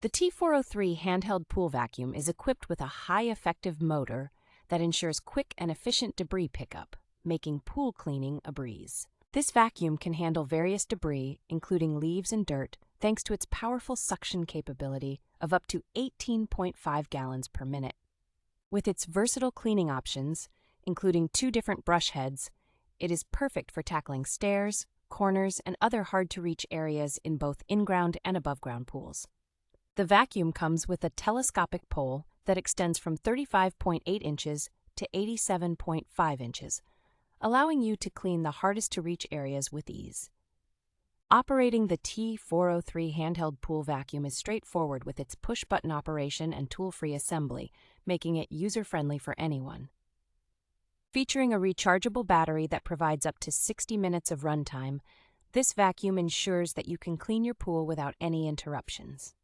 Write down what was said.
The T403 Handheld Pool Vacuum is equipped with a high-effective motor that ensures quick and efficient debris pickup, making pool cleaning a breeze. This vacuum can handle various debris, including leaves and dirt, thanks to its powerful suction capability of up to 18.5 gallons per minute. With its versatile cleaning options, including 2 different brush heads, it is perfect for tackling stairs, corners, and other hard-to-reach areas in both in-ground and above-ground pools. The vacuum comes with a telescopic pole that extends from 35.8 inches to 87.5 inches, allowing you to clean the hardest-to-reach areas with ease. Operating the T403 Handheld Pool Vacuum is straightforward with its push-button operation and tool-free assembly, making it user-friendly for anyone. Featuring a rechargeable battery that provides up to 60 minutes of runtime, this vacuum ensures that you can clean your pool without any interruptions.